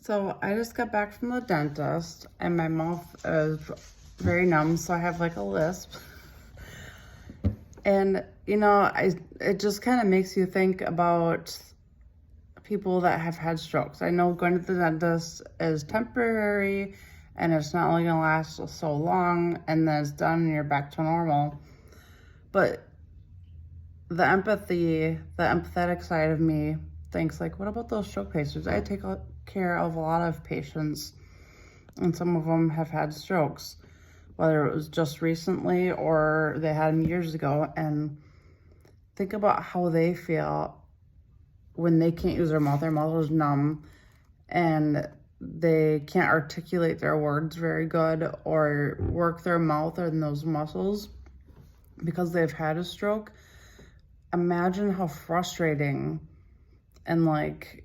So I just got back from the dentist and my mouth is very numb, so I have like a lisp. And it just kind of makes you think about people that have had strokes. I know going to the dentist is temporary and it's not only gonna last so long and then it's done and you're back to normal. But the empathetic side of me thinks like, what about those stroke patients? I take care of a lot of patients and some of them have had strokes, whether it was just recently or they had them years ago. And think about how they feel when they can't use their mouth is numb and they can't articulate their words very good or work their mouth or those muscles because they've had a stroke. Imagine how frustrating and like,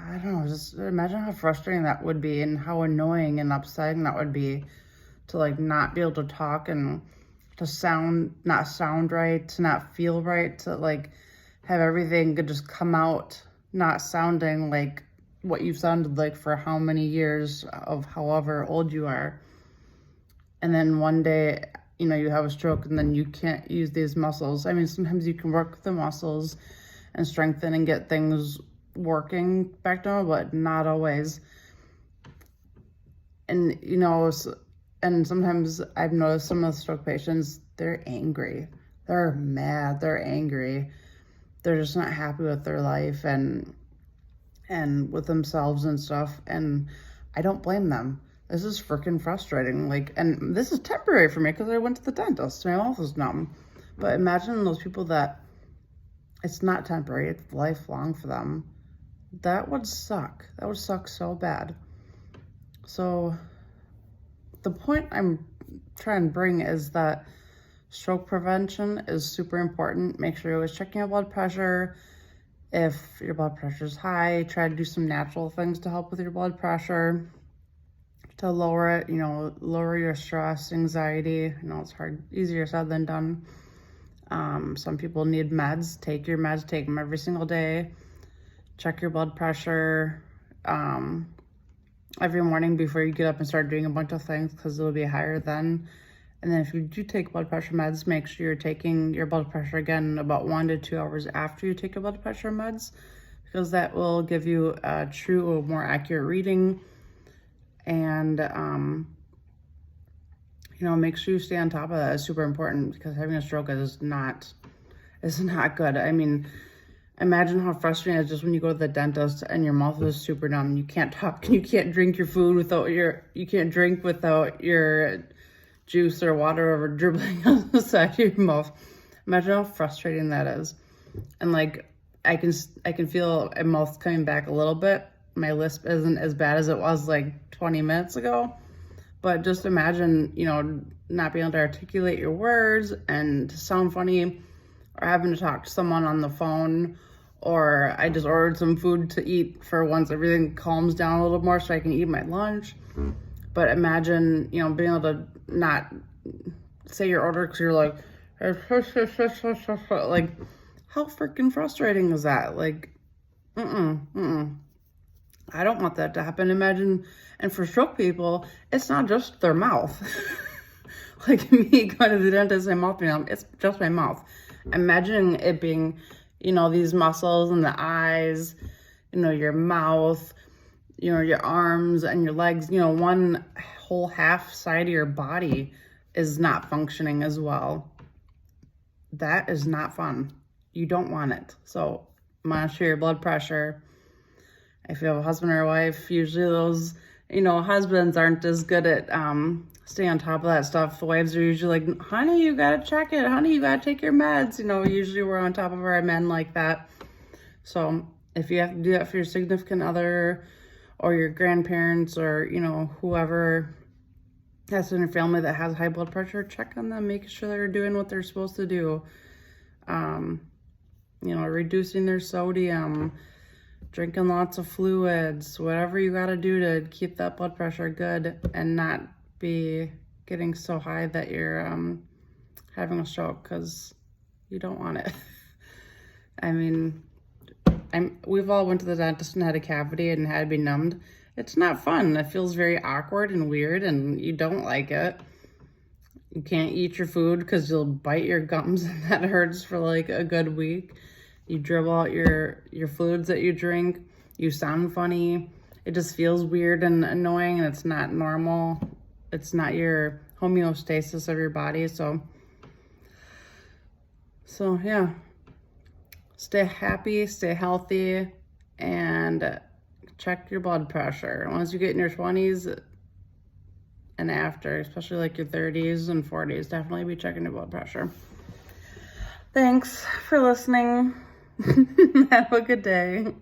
I don't know, just imagine how frustrating that would be and how annoying and upsetting that would be to like not be able to talk and to not sound right, to not feel right, to like have everything could just come out not sounding like what you've sounded like for how many years of however old you are. And then one day, you have a stroke and then you can't use these muscles. I mean, sometimes you can work with the muscles and strengthen and get things working back to normal, but not always. And, and sometimes I've noticed some of the stroke patients, they're angry. They're mad. They're angry. They're just not happy with their life and with themselves and stuff. And I don't blame them. This is freaking frustrating. And this is temporary for me because I went to the dentist. My mouth is numb. But imagine those people that it's not temporary, it's lifelong for them. That would suck. That would suck so bad. So the point I'm trying to bring is that stroke prevention is super important. Make sure you're always checking your blood pressure. If your blood pressure is high, try to do some natural things to help with your blood pressure. To lower it, lower your stress, anxiety. It's hard, easier said than done. Some people need meds. Take your meds, take them every single day. Check your blood pressure every morning before you get up and start doing a bunch of things because it'll be higher then. And then if you do take blood pressure meds, make sure you're taking your blood pressure again about 1 to 2 hours after you take your blood pressure meds because that will give you a true or more accurate reading. And, make sure you stay on top of that. It's super important because having a stroke is not good. I mean, imagine how frustrating it is just when you go to the dentist and your mouth is super numb. You can't talk, you can't drink your food you can't drink without your juice or water over dribbling on the side of your mouth. Imagine how frustrating that is. And I can feel my mouth coming back a little bit. My lisp isn't as bad as it was 20 minutes ago, but just imagine, not being able to articulate your words and to sound funny or having to talk to someone on the phone, or I just ordered some food to eat for once everything calms down a little more so I can eat my lunch. But imagine, being able to not say your order because you're like, how freaking frustrating is that? I don't want that to happen. Imagine, and for stroke people, it's not just their mouth. Me going to the dentist, my mouth being numb, it's just my mouth. Imagine it being, these muscles and the eyes, your mouth, your arms and your legs, one whole half side of your body is not functioning as well. That is not fun. You don't want it. So monitor your blood pressure. If you have a husband or a wife, usually those, husbands aren't as good at staying on top of that stuff. The wives are usually like, honey, you gotta check it. Honey, you gotta take your meds. Usually we're on top of our men like that. So if you have to do that for your significant other or your grandparents or, whoever that's in your family that has high blood pressure, check on them, make sure they're doing what they're supposed to do. Reducing their sodium, drinking lots of fluids, whatever you got to do to keep that blood pressure good and not be getting so high that you're having a stroke because you don't want it. I mean, we've all went to the dentist and had a cavity and had to be numbed. It's not fun. It feels very awkward and weird, and you don't like it. You can't eat your food because you'll bite your gums, and that hurts for like a good week. You dribble out your fluids that you drink. You sound funny. It just feels weird and annoying, and it's not normal. It's not your homeostasis of your body. So yeah. Stay happy, stay healthy, and check your blood pressure. Once you get in your 20s and after, especially like your 30s and 40s, definitely be checking your blood pressure. Thanks for listening. Have a good day.